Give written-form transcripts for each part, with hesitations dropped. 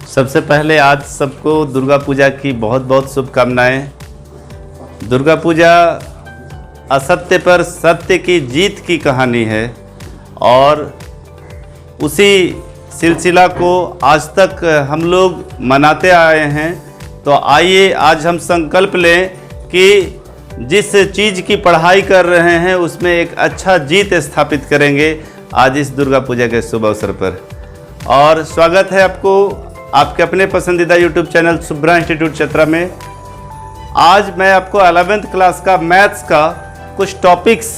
सबसे पहले आज सबको दुर्गा पूजा की बहुत बहुत शुभकामनाएं। दुर्गा पूजा असत्य पर सत्य की जीत की कहानी है और उसी सिलसिला को आज तक हम लोग मनाते आए हैं। तो आइए आज हम संकल्प लें कि जिस चीज़ की पढ़ाई कर रहे हैं उसमें एक अच्छा जीत स्थापित करेंगे आज इस दुर्गा पूजा के शुभ अवसर पर। और स्वागत है आपको आपके अपने पसंदीदा YouTube channel Shubhra institute Chatra में। आज मैं आपको 11th क्लास का मैथ्स का कुछ टॉपिक्स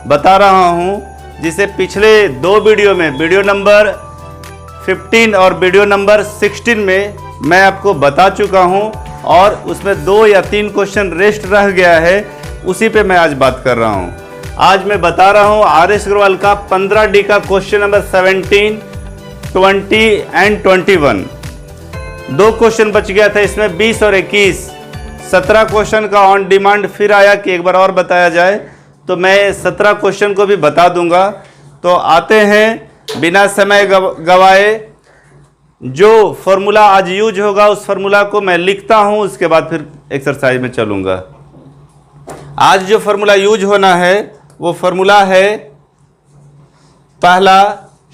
बता रहा हूं, जिसे पिछले दो वीडियो में वीडियो नंबर 15 और वीडियो नंबर 16 में मैं आपको बता चुका हूं और उसमें 2 या 3 क्वेश्चन रेस्ट रह गया है, उसी पे मैं आज बात कर रहा हूं। आज मैं बता रहा हूं आर.एस. अग्रवाल का 15D का क्वेश्चन नंबर 17, 20 एंड 21। 2 क्वेश्चन बच गया था इसमें, 20 और 21। 17 क्वेश्चन का ऑन डिमांड फिर आया कि एक बार और बताया जाए, तो मैं 17 क्वेश्चन को भी बता दूंगा। तो आते हैं बिना समय गवाए। जो फॉर्मूला आज यूज होगा उस फॉर्मूला को मैं लिखता हूं, उसके बाद फिर एक्सरसाइज में चलूंगा। आज जो फॉर्मूला यूज होना है वो फॉर्मूला है पहला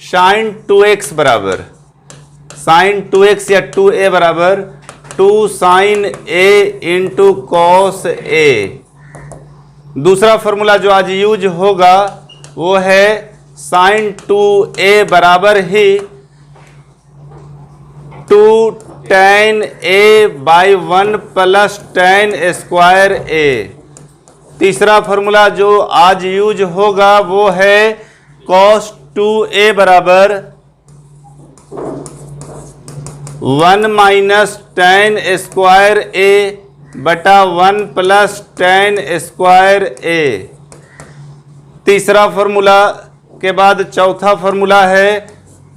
sin 2x बराबर sin 2x या 2a बराबर 2 sin a into cos a। दूसरा फॉर्मूला जो आज यूज होगा वो है sin 2a बराबर ही 2 tan a by 1 plus tan square a। तीसरा फॉर्मूला जो आज यूज होगा वो है cos 2a बराबर 1 माइनस tan स्क्वायर a बटा 1 प्लस tan स्क्वायर a। तीसरा फॉर्मूला के बाद चौथा फॉर्मूला है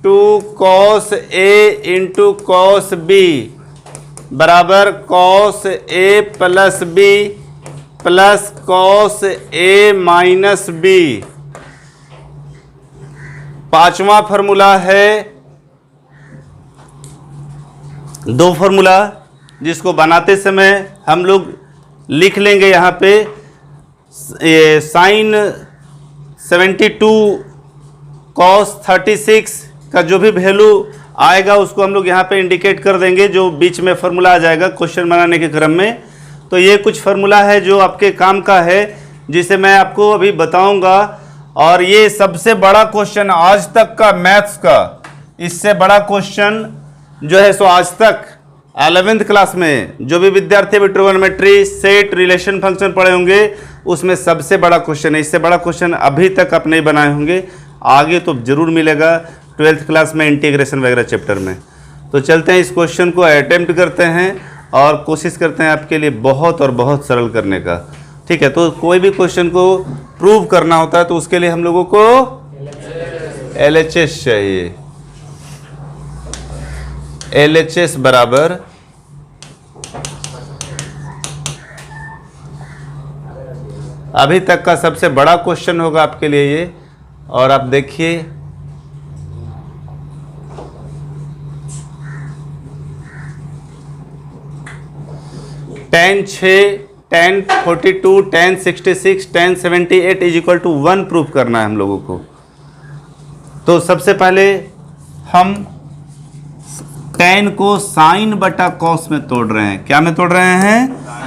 2 cos a into cos b बराबर cos a plus b plus cos a minus b। पांचवा फॉर्मूला है 2 फॉर्मूला जिसको बनाते समय हम लोग लिख लेंगे यहाँ पे। साइन 72 cos 36 का जो भी वैल्यू आएगा उसको हम लोग यहाँ पे इंडिकेट कर देंगे, जो बीच में फॉर्मूला आ जाएगा क्वेश्चन बनाने के क्रम में। तो ये कुछ फॉर्मूला है जो आपके काम का है, जिसे मैं आपको अभी बताऊंगा। और ये सबसे बड़ा क्वेश्चन आज तक का मैथ्स का, इससे बड़ा क्वेश्चन जो है सो आज तक 11th क्लास में जो भी विद्यार्थी भी ट्रिग्नोमेट्री, सेट, रिलेशन फंक्शन पढ़े होंगे उसमें सबसे बड़ा क्वेश्चन है। इससे बड़ा क्वेश्चन अभी तक आप नहीं बनाए होंगे, आगे तो जरूर मिलेगा 12th क्लास में इंटीग्रेशन वगैरह चैप्टर में। तो चलते हैं इस क्वेश्चन को अटेम्प्ट करते हैं और कोशिश करते हैं आपके लिए बहुत और बहुत सरल करने का। ठीक है, तो कोई भी क्वेश्चन को प्रूव करना होता है तो उसके लिए हम लोगों को LHS चाहिए। LHS बराबर अभी तक का सबसे बड़ा क्वेश्चन होगा आपके लिए ये। और आप देखिए tan 6, tan 42, tan 66, tan 78 is equal to 1 proof करना है हम लोगों को। तो सबसे पहले हम tan को sin बटा cos में तोड़ रहे हैं। क्या में तोड़ रहे हैं?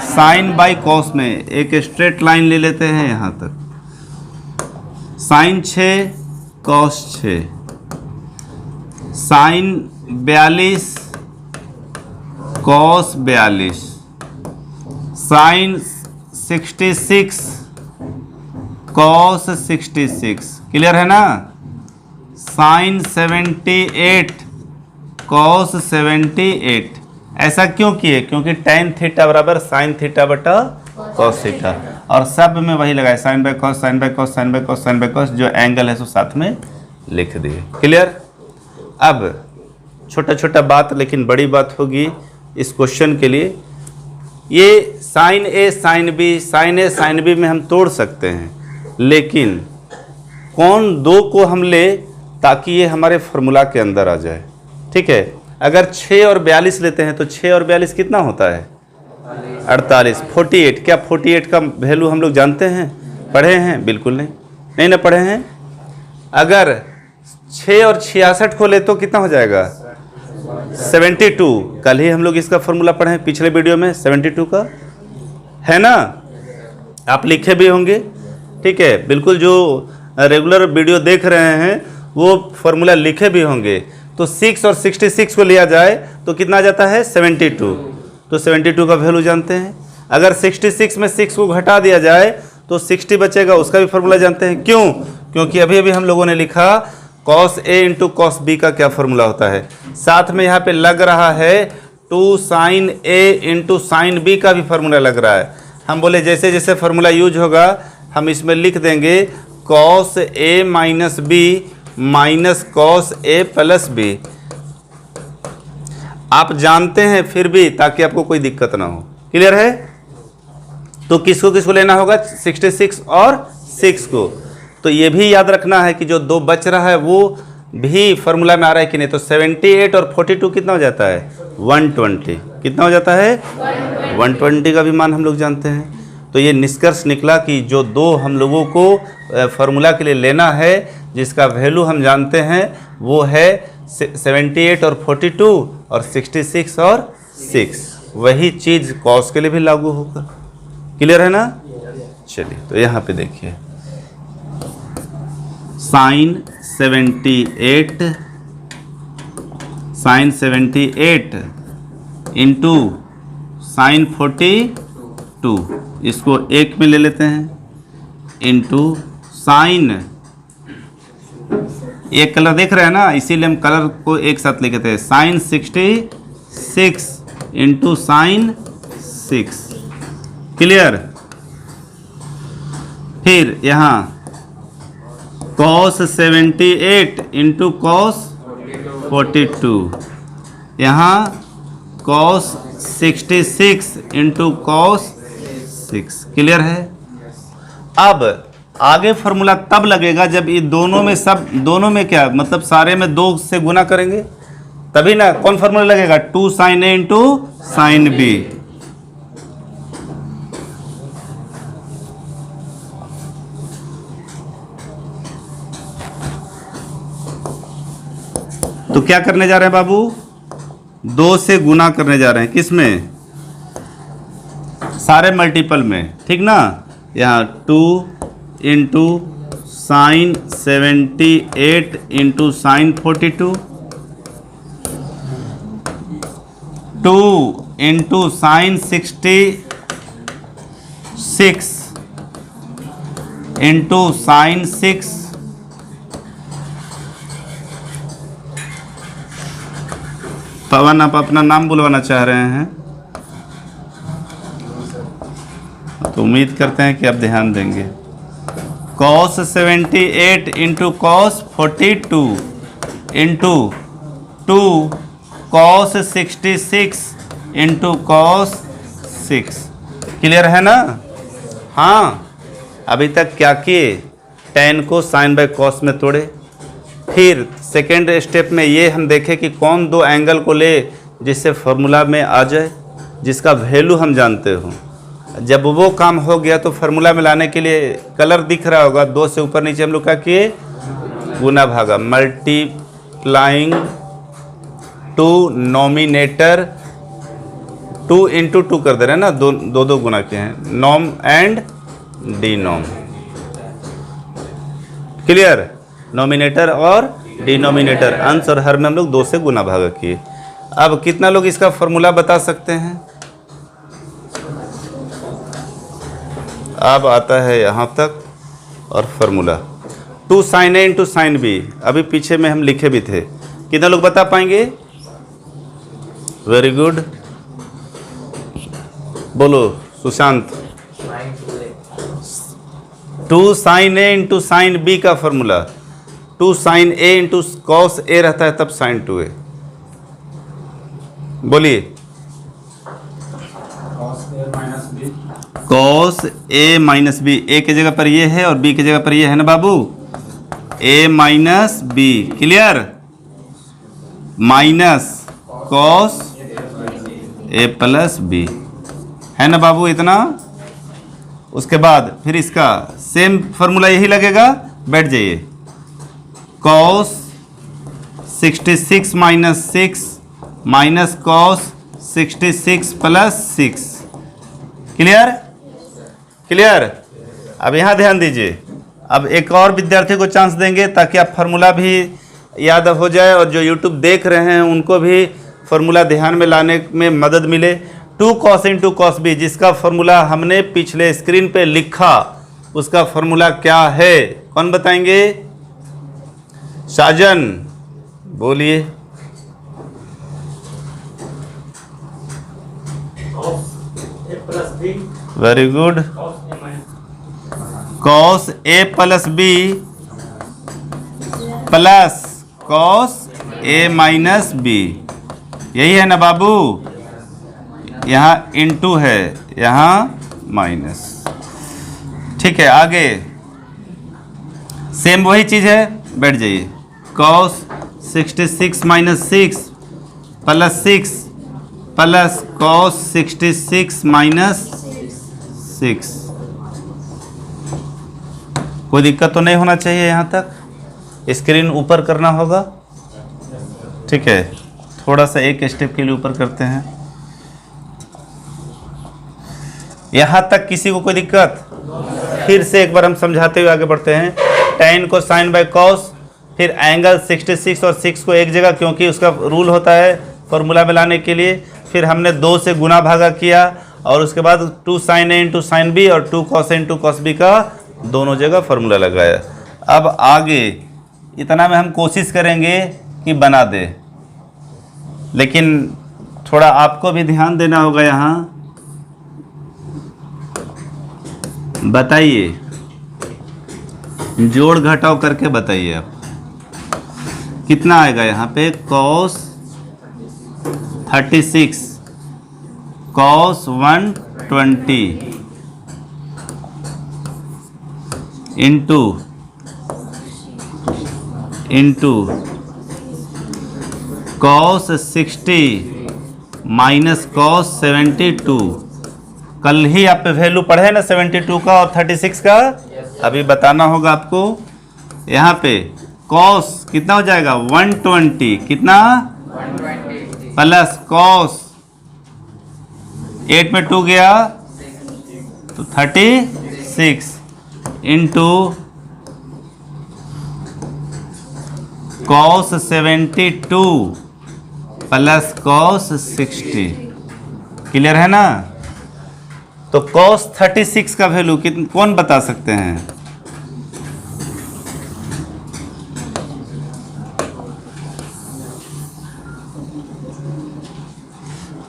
sin बाई cos में। एक स्ट्रेट लाइन ले लेते हैं यहाँ तक। sin 6 cos 6 sin 42 cos 42 sin 66 cos 66। Clear है ना? sin 78 cos 78। ऐसा क्यों किए? क्योंकि tan थीटा बराबर sin थीटा बटा cos थीटा, और सब में वही लगाए sin by cos, sin by cos, sin by cos, sin by cos, जो एंगल है सो साथ में लिख दिए। क्लियर? अब छोटा छोटा बात लेकिन बड़ी बात होगी इस क्वेश्चन के लिए। ये sin A sin B, sin A sin B में हम तोड़ सकते हैं, लेकिन कौन 2 को हम ले ताकि ये हमारे फॉर्मूला के अंदर आ जाए। ठीक है, अगर 6 और 42 लेते हैं तो 6 और 42 कितना होता है? 48। 48, क्या 48 का वैल्यू हम लोग जानते हैं, पढ़े हैं? बिल्कुल नहीं, नहीं ना पढ़े हैं। अगर 6 और 66 को ले तो कितना हो जाएगा? 72। कल ही हम लोग इसका फॉर्मूला पढ़े हैं पिछले वीडियो में 72 का, है ना? आप लिखे भी होंगे, ठीक है, बिल्कुल। जो रेगुलर वीडियो देख रहे हैं वो फॉर्मूला लिखे भी होंगे। तो 6 और 66 को लिया जाए तो कितना आ जाता है? 72। तो 72 का वैल्यू जानते हैं। अगर 66 में 6 को घटा दिया जाए तो 60 बचेगा, उसका भी फॉर्मूला जानते हैं। क्यों? क्योंकि अभी अभी हम लोगों ने लिखा cos A into cos B का क्या फॉर्मूला होता है। साथ में यहाँ पे लग रहा है 2 sin A into sine B का भी फॉर्मूला लग रहा है। हम बोले जैसे जैसे फॉर्मूला यूज होगा हम इसमें लिख देंगे cos A minus B minus cos A plus B. आप जानते हैं फिर भी, ताकि आपको कोई दिक्कत ना हो। क्लियर है? तो किसको किसको लेना होगा? 66 और 6 को। तो ये भी याद रखना है कि जो 2 बच रहा है वो भी फॉर्मूला में आ रहा है कि नहीं। तो 78 और 42 कितना हो जाता है? 120। कितना हो जाता है? 120 का भी मान हम लोग जानते हैं। तो ये निष्कर्ष निकला कि जो 2 हम लोगों को फॉर्मूला के लिए लेना है जिसका वैल्यू हम जानते हैं वो है 78 और 42 और 66 और 6। वही चीज़ कॉस के लिए भी लागू होगा। क्लियर है ना? चलिए तो यहाँ पे देखिए साइन 78 इंटू साइन 42, इसको एक में ले लेते हैं, इंटू साइन, एक कलर देख रहे हैं ना, इसीलिए हम कलर को एक साथ लिखते हैं, साइन 66 इंटू साइन 6। क्लियर? फिर यहाँ cos 78 इंटू cos 42, यहाँ cos 66 इंटू cos 6। क्लियर है? अब आगे फॉर्मूला तब लगेगा जब ये दोनों में दोनों में क्या मतलब सारे में 2 से गुना करेंगे तभी ना। कौन फॉर्मूला लगेगा? 2 sin A into sine B. तो क्या करने जा रहे हैं बाबू? 2 से गुना करने जा रहे हैं। किस में? सारे मल्टीपल में, ठीक ना। यहाँ 2 into sine 78 into sine 42, 2 into sine 66 into sine 6, पवन आप अपना नाम बुलवाना चाह रहे हैं तो उम्मीद करते हैं कि आप ध्यान देंगे। cos 78 into cos 42 into 2 cos 66 into cos 6। Clear है ना? हाँ, अभी तक क्या किए? tan को sin बाय cos में तोड़े। फिर सेकेंड स्टेप में ये हम देखें कि कौन 2 एंगल को ले जिससे फॉर्मूला में आ जाए, जिसका वैल्यू हम जानते हो। जब वो काम हो गया तो फार्मूला में लाने के लिए कलर दिख रहा होगा, 2 से ऊपर नीचे हम लोग क्या किए? गुना भागा, मल्टीप्लाइंग टू नॉमिनेटर 2 इंटू 2 कर दे रहे हैं ना, दो गुना किए हैं, nom and D nom. Clear? Numerator और डिनोमिनेटर, अंश और हर में हम लोग 2 से गुना भागा किए। अब कितना लोग इसका फॉर्मूला बता सकते हैं? अब आता है यहाँ तक और formula 2 sin A into sine B, अभी पीछे में हम लिखे भी थे। कितना लोग बता पाएंगे? वेरी गुड, बोलो Sushant. 2 sin A into sine B का formula 2 sin A into cos A रहता है तब sin 2A। बोलिए। cos A minus B, A की जगह पर ये है और B की जगह पर ये है ना बाबू, A minus B. Clear? Minus cos A plus B, है ना बाबू इतना। उसके बाद फिर इसका सेम फॉर्मूला यही लगेगा, बैठ जाइए। Cos 66 minus 6 minus cos 66 plus 6। Clear clear. अब यहाँ ध्यान दीजिए, अब एक और विद्यार्थी को चांस देंगे ताकि आप फार्मूला भी याद हो जाए और जो यूट्यूब देख रहे हैं उनको भी फार्मूला ध्यान में लाने में मदद मिले। 2 कॉस इंटू कॉस बी, जिसका फार्मूला हमने पिछले स्क्रीन पे लिखा, उसका फार्मूला क्या है, कौन बताएंगे? साजन बोलिए। Very good. Cos A plus B plus cos A minus B, यही है ना बाबू। यहाँ इनटू है, यहाँ माइनस। ठीक है, आगे सेम वही चीज़ है, बैठ जाइए। Cos 66 minus 6 plus 6 plus cos 66 minus 6। कोई दिक्कत तो नहीं होना चाहिए यहाँ तक। स्क्रीन ऊपर करना होगा, ठीक है। थोड़ा सा एक स्टेप के लिए ऊपर करते हैं। यहाँ तक किसी को कोई दिक्कत? फिर से एक बार हम समझाते हुए आगे बढ़ते हैं। tan को sin बाय कॉस, फिर एंगल 66 और 6 को एक जगह, क्योंकि उसका रूल होता है फॉर्मूला में लाने के लिए। फिर हमने 2 से गुना भागा किया और उसके बाद 2 sin a into sine B और 2 cos a into cos b का दोनों जगह फॉर्मूला लगाया। अब आगे इतना में हम कोशिश करेंगे कि बना दे, लेकिन थोड़ा आपको भी ध्यान देना होगा। यहाँ बताइए, जोड़ घटाव करके बताइए आप कितना आएगा। यहाँ पे cos 36 cos 120 into cos 60 minus cos 72। कल ही आप पे वैल्यू पढ़े ना 72 का और 36 का, अभी बताना होगा आपको। यहाँ पे cos कितना हो जाएगा 120, कितना 120 प्लस cos 8 में 2 गया तो 36 into cos 72 plus cos 60। Clear है ना। तो cos 36 का वैल्यू कौन बता सकते हैं?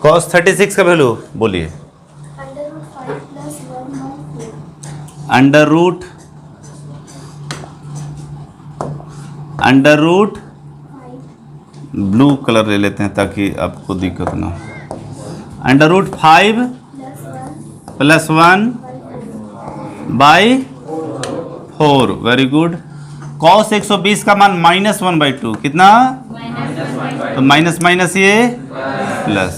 cos 36 का वैल्यू बोलिए। अंडर रूट ब्लू कलर ले लेते हैं ताकि आपको दिक्कत ना हो। Under root 5 plus 1 by 4। Very good. cos 120 का मान -1/2, कितना? तो माइनस माइनस ये प्लस।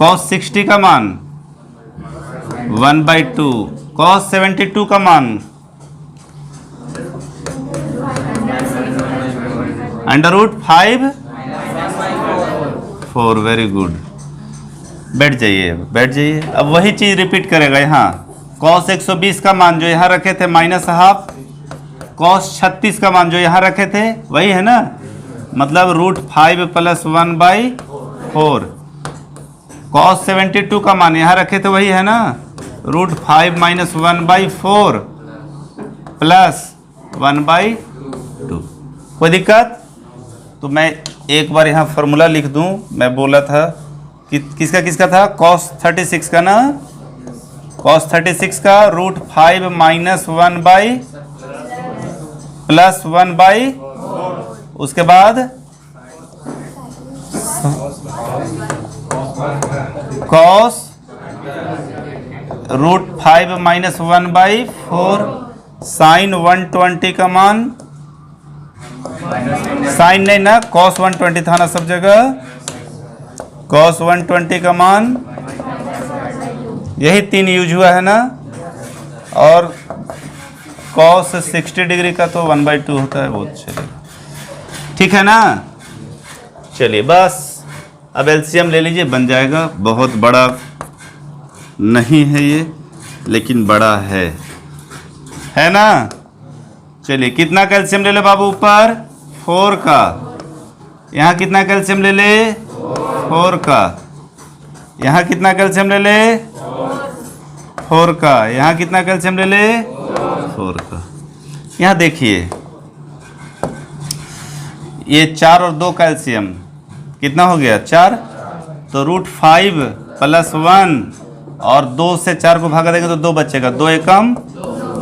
cos 60 का मान 1/2। cos 72 का मान √5 4। Very good. बैठ जाइए बैठ जाइए। अब वही चीज़ रिपीट करेगा यहाँ। cos 120 का मान जो यहाँ रखे थे -½ cos 36 का मान जो यहाँ रखे थे वही है ना, मतलब √5 प्लस 1/4। cos 72 का मान यहाँ रखे थे वही है ना, √5 माइनस 1/4 प्लस 1/2। कोई दिक्कत? तो मैं एक बार यहाँ फार्मूला लिख दूँ। मैं बोला था कि किसका किसका था, cos 36 का ना, cos 36 का √5 माइनस 1/ प्लस 1/, उसके बाद cos √5 माइनस 1/4 साइन 120 का मान, साइन नहीं ना, cos 120 था ना सब जगह, cos 120 का मान यही 3 यूज हुआ है ना, और cos 60 डिग्री का तो 1/2 होता है, वो चलेगा, ठीक है ना। चलिए बस अब एलसीएम ले लीजिए, बन जाएगा। बहुत बड़ा नहीं है ये, लेकिन बड़ा है ना। चलिए कितना कैल्शियम ले ले बाबू ऊपर, 4 का। यहाँ कितना कैल्शियम ले ले, 4 का। यहाँ कितना कैल्शियम ले ले, 4 का। यहाँ कितना कैल्शियम ले ले, 4 का। यहाँ देखिए ये 4 और 2 कैल्शियम कितना हो गया, 4। तो √5 + 1 और 2 से 4 को भागा देंगे तो 2 बचेगा, 2 एकम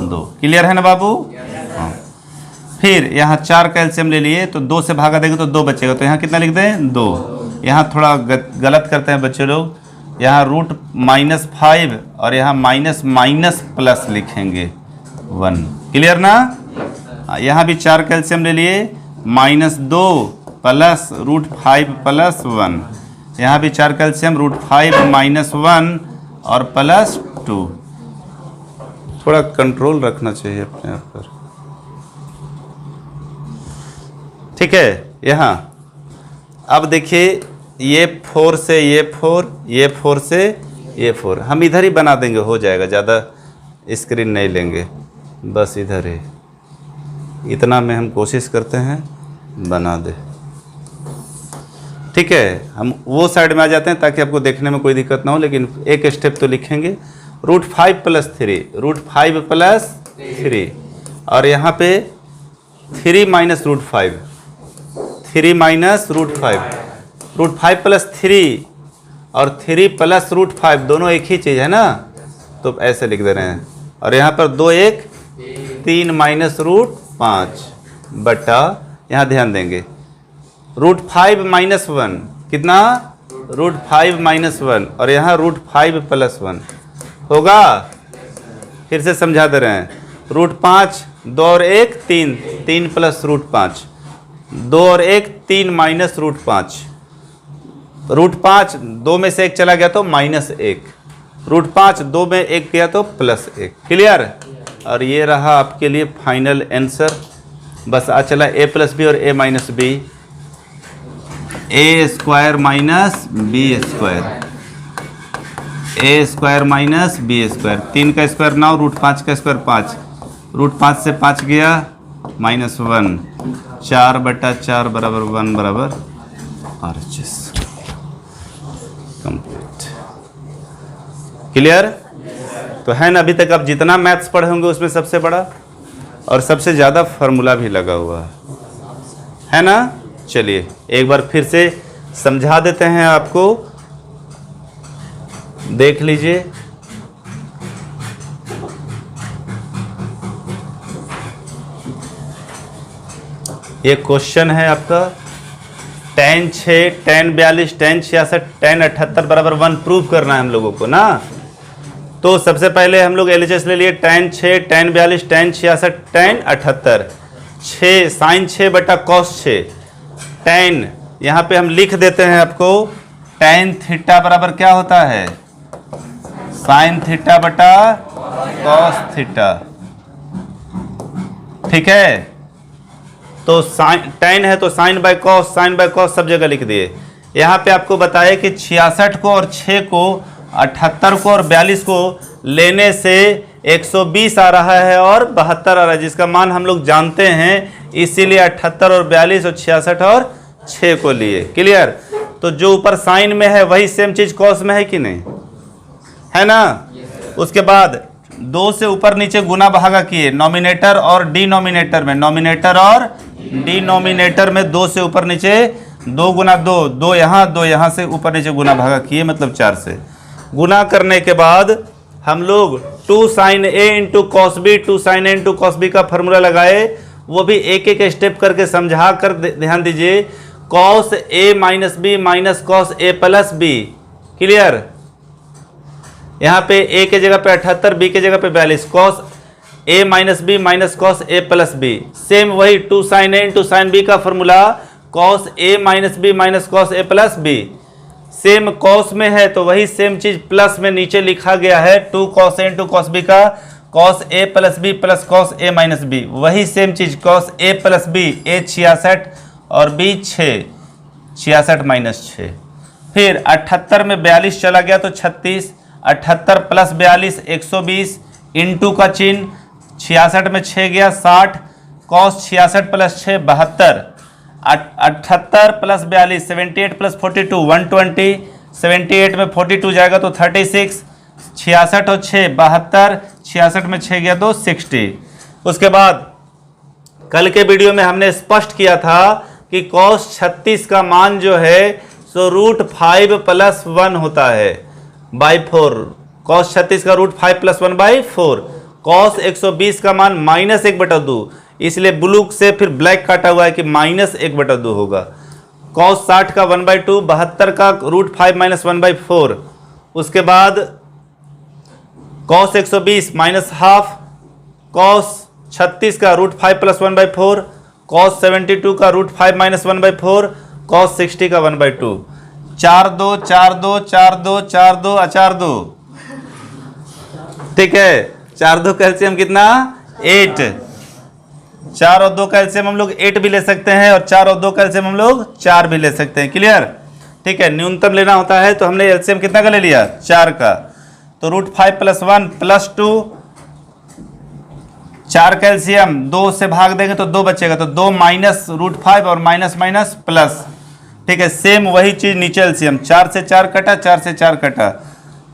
2। क्लियर है ना बाबू। हाँ, फिर यहाँ 4 कैल्शियम ले लिए तो 2 से भागा देंगे तो 2 बचेगा, तो यहाँ कितना लिख दें, 2। यहाँ थोड़ा गलत करते हैं बच्चे लोग, यहाँ √-5 और यहाँ माइनस प्लस लिखेंगे 1। क्लियर ना। यहाँ भी 4 कैल्शियम ले लिए, -2 प्लस √5 + 1। यहाँ भी 4 कैल्शियम, √5 - 1 और +2। थोड़ा कंट्रोल रखना चाहिए अपने आप पर, ठीक है। यहाँ अब देखिए ये 4 से ये 4, ये 4 से ये 4, हम इधर ही बना देंगे, हो जाएगा, ज़्यादा स्क्रीन नहीं लेंगे, बस इधर ही इतना में हम कोशिश करते हैं बना दे, ठीक है। हम वो साइड में आ जाते हैं ताकि आपको देखने में कोई दिक्कत ना हो, लेकिन एक स्टेप तो लिखेंगे। √5 + 3, √5 + 3 और यहाँ पे 3 - √5, 3 - √5, √5 + 3 और 3 + √5 दोनों एक ही चीज़ है ना, तो ऐसे लिख दे रहे हैं। और यहाँ पर 2 1 3 - √5 बटा, यहाँ ध्यान देंगे, √5 - 1 कितना, √5 - 1 और यहाँ √5 + 1 होगा। फिर से समझा दे रहे हैं, √5 2 और 1 3, 3 + √5, 2 और 1 3 - √5, √5 2 में से 1 चला गया तो -1, √5 2 में 1 गया तो +1। क्लियर। और ये रहा आपके लिए फाइनल आंसर। बस आ चला a + b और a - b, a² - b², a² - b², 3 का स्क्वायर 9, √5 का स्क्वायर 5, √5 से 5 गया -1, 4/4 = 1 = RHS। कंप्लीट। क्लियर। तो है ना, अभी तक आप जितना मैथ्स पढ़े होंगे उसमें सबसे बड़ा और सबसे ज़्यादा फार्मूला भी लगा हुआ है ना। चलिए एक बार फिर से समझा देते हैं आपको, देख लीजिए। ये क्वेश्चन है आपका, tan 6, tan 42, tan 66, tan 78 = 1 prove करना है हम लोगों को ना। तो सबसे पहले हम लोग LHS ले लिए, tan 6, tan 42, tan 66, tan 78, 6 sin 6 बटा cos 6, tan यहाँ पे हम लिख देते हैं आपको, tan थीटा बराबर क्या होता है, sin थीटा बटा cos थीटा, ठीक है। तो tan है तो sin बाय cos सब जगह लिख दिए। यहाँ पे आपको बताया कि 66 को और 6 को, 78 को और 42 को लेने से 120 आ रहा है और 72 आ रहा है, जिसका मान हम लोग जानते हैं, इसीलिए 78 और 42 और 66 और 6 को लिए। क्लियर। तो जो ऊपर साइन में है वही सेम चीज कॉस में है कि नहीं, है ना। उसके बाद 2 से ऊपर नीचे गुना भागा किए, नॉमिनेटर और डिनोमिनेटर में, नॉमिनेटर और डिनोमिनेटर में 2 से ऊपर नीचे 2 गुना 2, 2 यहाँ से ऊपर नीचे गुना भागा किए, मतलब 4 से गुना करने के बाद हम लोग 2 sin a × cos b, 2 sin a × cos b का फॉर्मूला लगाए। वो भी एक एक स्टेप करके समझा कर ध्यान दीजिए। cos a - b - cos a + b। Clear. यहाँ पे a के जगह पे 78, b के जगह पे 42, cos a - b - cos a + b। Same वही 2 sin a × sin b का formula, cos a - b - cos a + b। Same cos में है तो वही सेम चीज प्लस में नीचे लिखा गया है 2 cos A into cos B का cos A plus B plus cos A minus B, वही सेम चीज cos A plus B, A 66 और B 6, 66 माइनस 6। फिर 78 में 42 चला गया तो 36, 78 प्लस 42 120 इंटू का चिन्ह, 66 में 6 गया 60, cos 66 प्लस 6 72, 78 प्लस 42 78 प्लस 42 120, 78 में 42 जाएगा तो 36, 66 और 6 72, 66 में 6 गया तो 60। उसके बाद कल के वीडियो में हमने स्पष्ट किया था कि cos 36 का मान जो है सो √5 प्लस 1 होता है बाई 4, cos 36 का √5 प्लस 1 बाई 4, cos 120 का मान -1/2, इसलिए ब्लू से फिर ब्लैक काटा हुआ है कि -1/2 होगा। cos 60 का 1/2, 72 का √5 माइनस 1/4, उसके बाद cos 120 -½ cos 36 का √5 प्लस 1/4, cos 72 का √5 माइनस 1/4, cos 60 का 1/2, 4 2 4 2 4 2 4 2 4 2, ठीक है। 4 2 कैल्शियम कितना 8, 4 और 2 कैल्शियम हम लोग 8 भी ले सकते हैं और 4 और 2 कैल्शियम हम लोग 4 भी ले सकते हैं, क्लियर, ठीक है। न्यूनतम लेना होता है तो हमने एलसीएम कितना का ले लिया 4 का, तो √5 प्लस 1 प्लस 2, 4 कैल्शियम 2 से भाग देंगे तो 2 बचेगा, तो 2 माइनस √5 और माइनस माइनस प्लस, ठीक है। सेम वही चीज नीचे एलसीएम, 4 से 4 कटा, 4 से 4 कटा,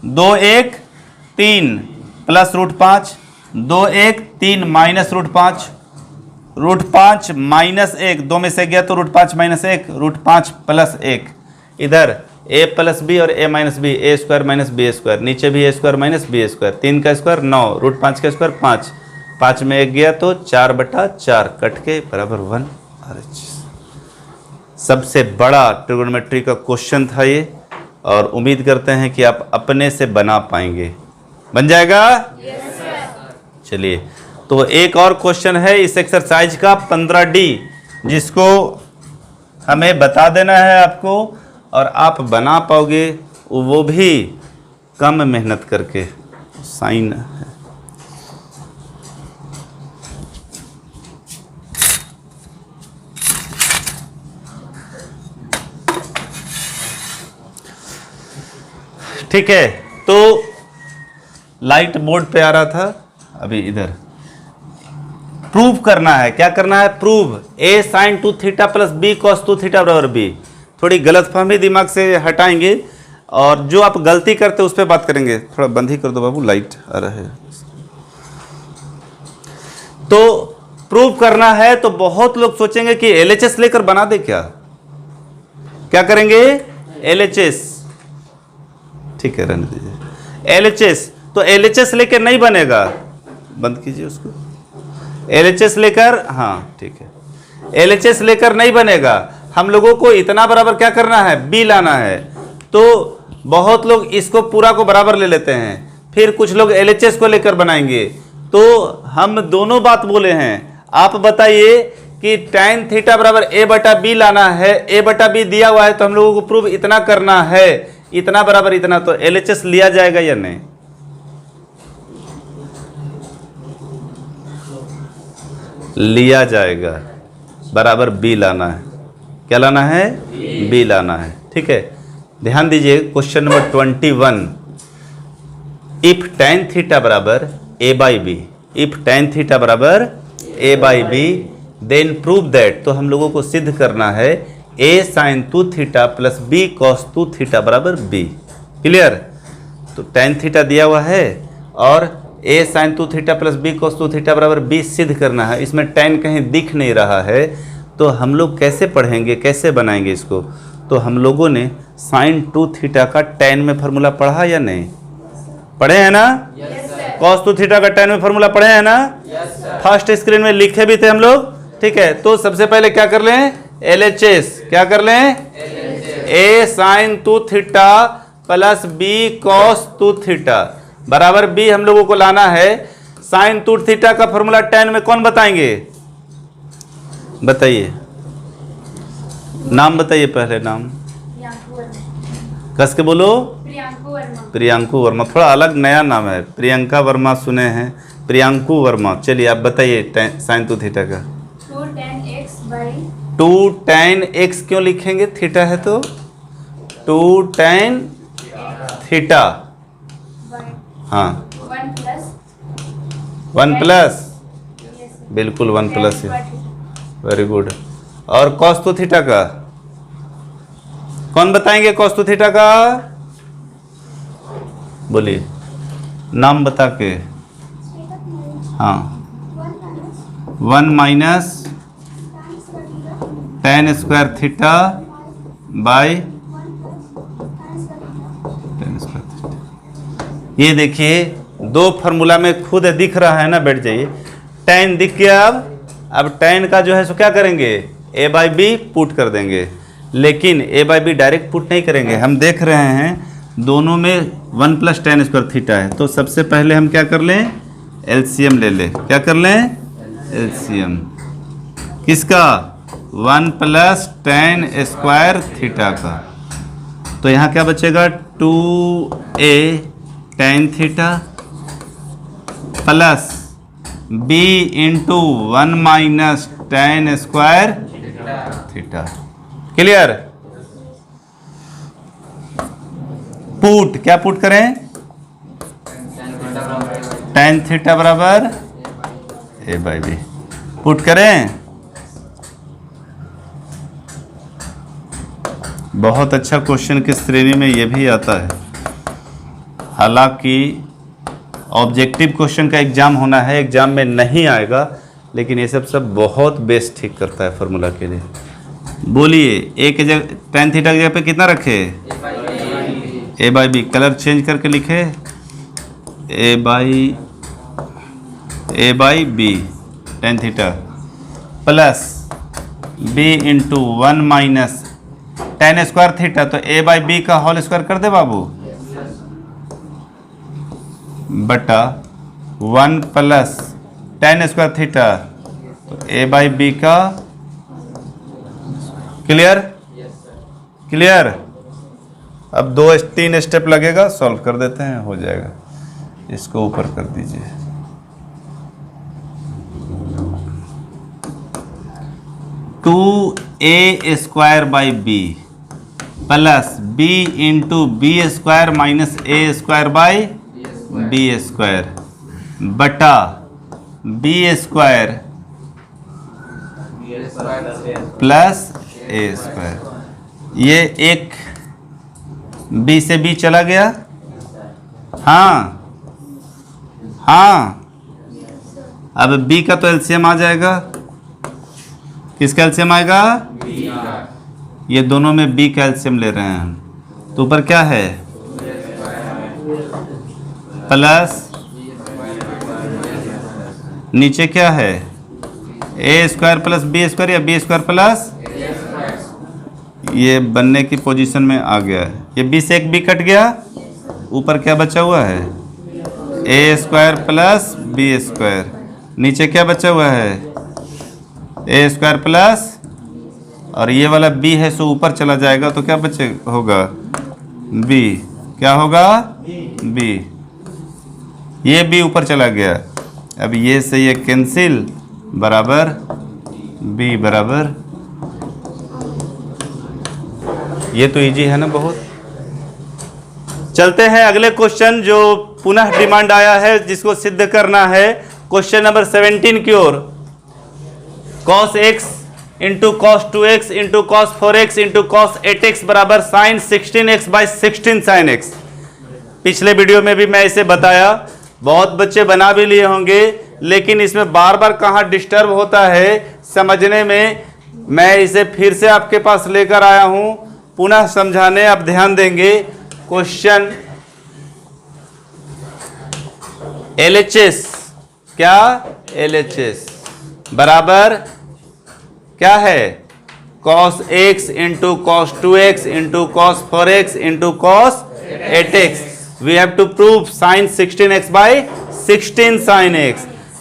2 1 3 प्लस √5, 2 1 3 माइनस √5, √5 माइनस 1, 2 में से गया तो √5 माइनस 1, √5 प्लस 1, इधर a प्लस बी और a minus B, A square minus B square, नीचे भी a square minus B square, 3 का स्क्वायर 9, √5 का स्क्वायर 5, 5 में 1 गया तो 4/4 कट के बराबर 1 RH। सबसे बड़ा ट्रिगोनोमेट्री का क्वेश्चन था ये, और उम्मीद करते हैं कि आप अपने से बना पाएंगे। बन जाएगा? चलिए, तो एक और क्वेश्चन है इस एक्सरसाइज का 15D, जिसको हमें बता देना है आपको, और आप बना पाओगे वो भी कम मेहनत करके। साइन है, ठीक है। तो लाइट बोर्ड पे आ रहा था, अभी इधर प्रूव करना है। क्या करना है? Prove a sin 2θ plus b cos 2θ बराबर b। थोड़ी गलतफहमी दिमाग से हटाएंगे और जो आप गलती करते उस पर बात करेंगे। थोड़ा बंद ही कर दो बाबू, लाइट आ रहा है। तो प्रूव करना है तो बहुत लोग सोचेंगे कि LHS लेकर बना दे क्या करेंगे? LHS, ठीक है, रहने दीजिए। LHS, तो LHS लेकर नहीं बनेगा, बंद कीजिए उसको। LHS लेकर, हाँ ठीक है, LHS लेकर नहीं बनेगा। हम लोगों को इतना बराबर क्या करना है? B लाना है। तो बहुत लोग इसको पूरा को बराबर ले लेते हैं, फिर कुछ लोग LHS को लेकर बनाएंगे। तो हम दोनों बात बोले हैं। आप बताइए कि tan थीटा बराबर a/b लाना है, a/b दिया हुआ है तो हम लोगों को प्रूव इतना करना है, इतना बराबर इतना, तो LHS लिया जाएगा या नहीं? लिया जाएगा। बराबर b लाना है। क्या लाना है? b लाना है, ठीक है। ध्यान दीजिए question number 21, if tan theta बराबर a/b, इफ tan थीटा बराबर a/b, देन प्रूव दैट, तो हम लोगों को सिद्ध करना है a sin 2θ plus b cos 2θ बराबर b। क्लियर? तो tan थीटा दिया हुआ है और a sin 2θ plus b cos 2θ बराबर b सिद्ध करना है। इसमें tan कहीं दिख नहीं रहा है, तो हम लोग कैसे पढ़ेंगे, कैसे बनाएंगे इसको? तो हम लोगों ने sin 2θ का tan में फार्मूला पढ़ा या नहीं? पढ़े हैं ना? cos 2θ का tan में फार्मूला पढ़े हैं ना? फर्स्ट स्क्रीन में लिखे भी थे हम लोग, ठीक है। तो सबसे पहले क्या कर लें? LHS, क्या कर लें? a sin 2θ plus b cos 2θ बराबर b हम लोगों को लाना है। sin 2θ का फॉर्मूला tan में कौन बताएंगे? बताइए, नाम बताइए, पहले नाम कस के बोलो। प्रियांकु वर्मा। प्रियांकु वर्मा, थोड़ा अलग नया नाम है। प्रियंका वर्मा सुने हैं, प्रियांकु वर्मा। चलिए आप बताइए साइन टू थीटा का। 2 tan x by 2 tan x क्यों लिखेंगे, थीटा है तो 2 tan थीटा। हाँ 1 plus 1 प्लस, yes, बिल्कुल 1 tan प्लस है। square theta। Very good. और cos टू थीटा का कौन बताएंगे? cos टू थीटा का बोलिए नाम बता के। हाँ 1 minus tan square theta by tan square theta. ये देखिए दो फार्मूला में खुद दिख रहा है ना, बैठ जाइए। tan दिख गया। अब tan का जो है सो क्या करेंगे, a बाई बी पुट कर देंगे। लेकिन a by B direct put नहीं करेंगे, हम देख रहे हैं दोनों में 1 प्लस tan स्क्वायर थीटा है। तो सबसे पहले हम क्या कर लें, एलसीएम ले लें। क्या कर लें, एलसीएम किसका, 1 प्लस tan स्क्वायर थीटा का। तो यहाँ क्या बचेगा, 2a tan theta plus b into 1 minus tan square theta. Clear. Put, क्या पुट करें, tan थीटा बराबर a बाई बी पुट करें। बहुत अच्छा क्वेश्चन की श्रेणी में ये भी आता है। हालांकि ऑब्जेक्टिव क्वेश्चन का एग्जाम होना है, एग्जाम में नहीं आएगा, लेकिन ये सब बहुत बेस ठीक करता है फार्मूला के लिए। बोलिए ए के जगह tan थीटा की जगह पे कितना रखे, A by B. Colour change करके लिखे, A by B tan theta plus B into 1 minus tan square theta. तो ए बाई बी का होल स्क्वायर कर दे बाबू, बटा 1 प्लस tan स्क्वायर थीटा। तो ए बाई बी का। Clear, clear. अब 3 स्टेप लगेगा, सॉल्व कर देते हैं, हो जाएगा। इसको ऊपर कर दीजिए। Two A square by B plus B into B square minus A square by B square बटा B square plus A square. ये एक बी से बी चला गया। हाँ हाँ, अब बी का तो एलसीएम आ जाएगा। किसका एलसीएम आएगा, ये दोनों में बी का एलसीएम ले रहे हैं हम। तो ऊपर क्या है, प्लस नीचे क्या है, ए स्क्वायर प्लस बी स्क्वायर या बी स्क्वायर प्लस, ये बनने की पोजीशन में आ गया है। ये बी से एक बी कट गया, ऊपर क्या बचा हुआ है, ए स्क्वायर प्लस बी स्क्वायर। नीचे क्या बचा हुआ है, ए स्क्वायर प्लस, और ये वाला बी है सो ऊपर चला जाएगा। तो क्या बचे होगा, बी। क्या होगा, बी। ये बी ऊपर चला गया। अब ये से ये कैंसिल, बराबर बी बराबर। ये तो इजी है ना बहुत। चलते हैं अगले क्वेश्चन जो पुनः डिमांड आया है, जिसको सिद्ध करना है। क्वेश्चन नंबर 17 की ओर। cos x into cos 2x into cos 4x into cos 8x बराबर sine 16x by 16 sine x। पिछले वीडियो में भी मैं इसे बताया, बहुत बच्चे बना भी लिए होंगे, लेकिन इसमें बार बार कहाँ डिस्टर्ब होता है समझने में। मैं इसे फिर से आपके पास लेकर आया हूं पुनः समझाने। आप ध्यान देंगे। क्वेश्चन LHS, क्या LHS बराबर क्या है, cos x into cos 2x into cos 4x into cos 8x। We have to prove sine 16x by 16 sine x।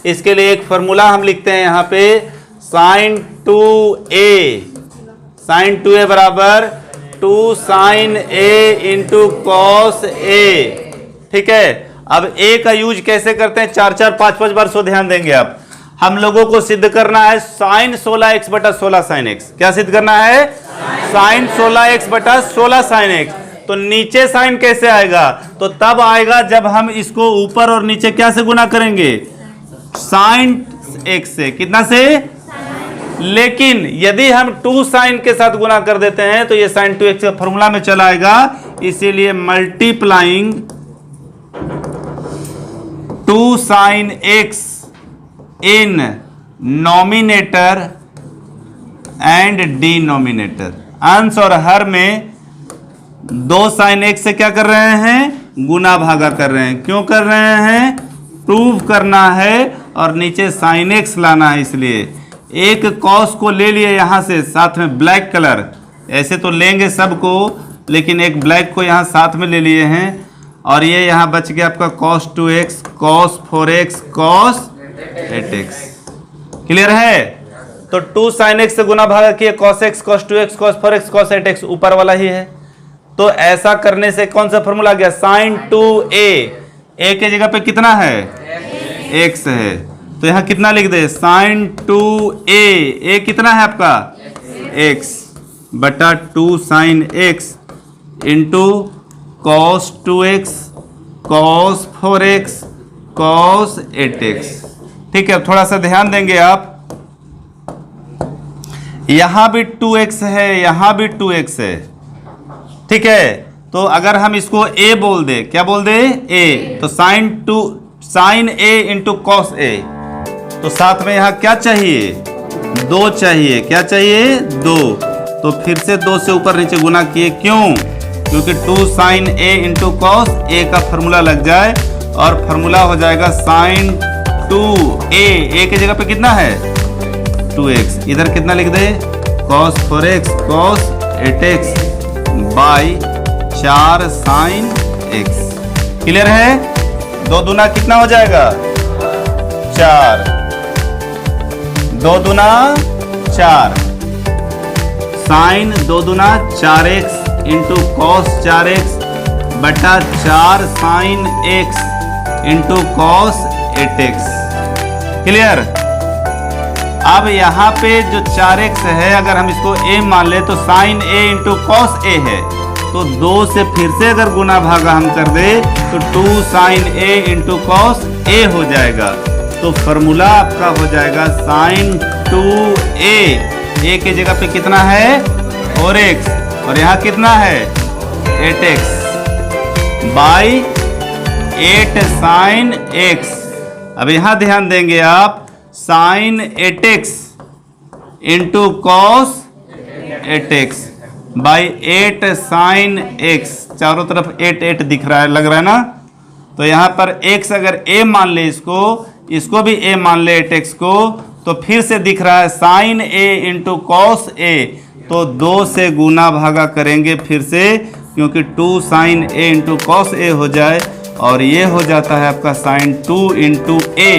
इसके लिए एक फॉर्मूला हम लिखते हैं यहाँ पे, साइन 2a बराबर 2 sign A into cos A. ठीक है, अब ए का यूज कैसे करते हैं, 4-4 5-5 बार सो ध्यान देंगे आप। हम लोगों को सिद्ध करना है साइन 16x बटा 16 साइन x। क्या सिद्ध करना है, साइन 16x बटा 16 साइन x। तो नीचे साइन कैसे आएगा, तो तब आएगा जब हम इसको ऊपर और नीचे क्या से गुना करेंगे, साइन x से। कितना से, लेकिन यदि हम 2 साइन के साथ गुना कर देते हैं तो ये साइन 2x का फॉर्मूला में चला आएगा। इसीलिए multiplying 2 sine x in nominator and denominator, अंश और हर में 2 साइन x से क्या कर रहे हैं, गुना भागा कर रहे हैं। क्यों कर रहे हैं, प्रूव करना है और नीचे साइन x लाना है। इसलिए एक कॉस को ले लिए यहाँ से, साथ में ब्लैक कलर, ऐसे तो लेंगे सबको लेकिन एक ब्लैक को यहाँ साथ में ले लिए हैं। और ये यहाँ बच गया आपका cos 2x, cos 4x, cos 8x। Clear है, तो 2 sin x से गुना भागा किए, cos x, cos 2x, cos 4x, cos 8x ऊपर वाला ही है। तो ऐसा करने से कौन सा फॉर्मूला गया, sin 2a। a के जगह पे कितना है, x है, तो यहाँ कितना लिख दे, sin 2a। a कितना है आपका, x बटा 2 sin x into cos 2x, cos 4x, cos 8x। ठीक है, थोड़ा सा ध्यान देंगे आप, यहां भी 2x है, यहां भी 2x है। ठीक है, तो अगर हम इसको a बोल दे, क्या बोल दे, a, तो sine a into cos a, तो साथ में यहां क्या चाहिए, 2 चाहिए। क्या चाहिए, 2। तो फिर से 2 से ऊपर नीचे गुना किए, क्यों, क्योंकि 2 sine a into cos a का फॉर्मूला लग जाए और फॉर्मूला हो जाएगा साइन 2a। a के जगह पे कितना है, 2x, इधर कितना लिख दे, cos 4x, cos 8x by 4 sine x। Clear है, 2 दूना कितना हो जाएगा, 4, 2 दूना 4, साइन 2 दूना 4x इंटू कॉस 4x बटा 4 sine x into cos 8x। Clear, अब यहाँ पे जो 4x है, अगर हम इसको a मान ले तो sine a into cos a है, तो 2 से फिर से अगर गुना भागा हम कर दे तो 2 sine a into cos a हो जाएगा। तो फॉर्मूला आपका हो जाएगा साइन 2a। a के जगह पे कितना है, 4x, और यहाँ कितना है, 8x बाई 8 साइन x। अब यहाँ ध्यान देंगे आप, sine 8x into cos 8x by 8 sine x। चारों तरफ 8 दिख रहा है, लग रहा है ना। तो यहाँ पर x अगर a मान ले, इसको भी a मान ले 8x को, तो फिर से दिख रहा है sine a into cos a। तो 2 से गुना भागा करेंगे फिर से, क्योंकि 2 sine a into cos a हो जाए, और ये हो जाता है आपका sine 2 into a।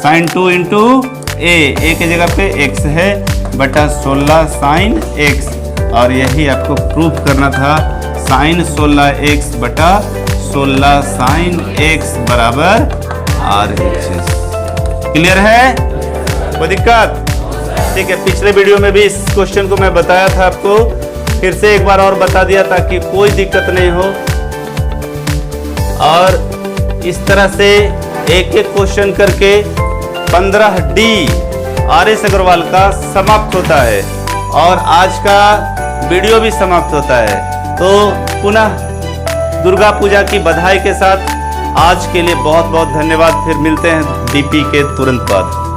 Sine 2 into a के जगह पे x है बटा 16 साइन x। और यही आपको प्रूफ करना था, साइन 16x बटा 16 साइन x बराबर RHS। क्लियर है, कोई दिक्कत? ठीक है, पिछले वीडियो में भी इस क्वेश्चन को मैं बताया था आपको, फिर से एक बार और बता दिया ताकि कोई दिक्कत नहीं हो। और इस तरह से एक एक क्वेश्चन करके 15D RS अग्रवाल का समाप्त होता है और आज का वीडियो भी समाप्त होता है। तो पुनः दुर्गा पूजा की बधाई के साथ आज के लिए बहुत बहुत धन्यवाद। फिर मिलते हैं DP के तुरंत बाद।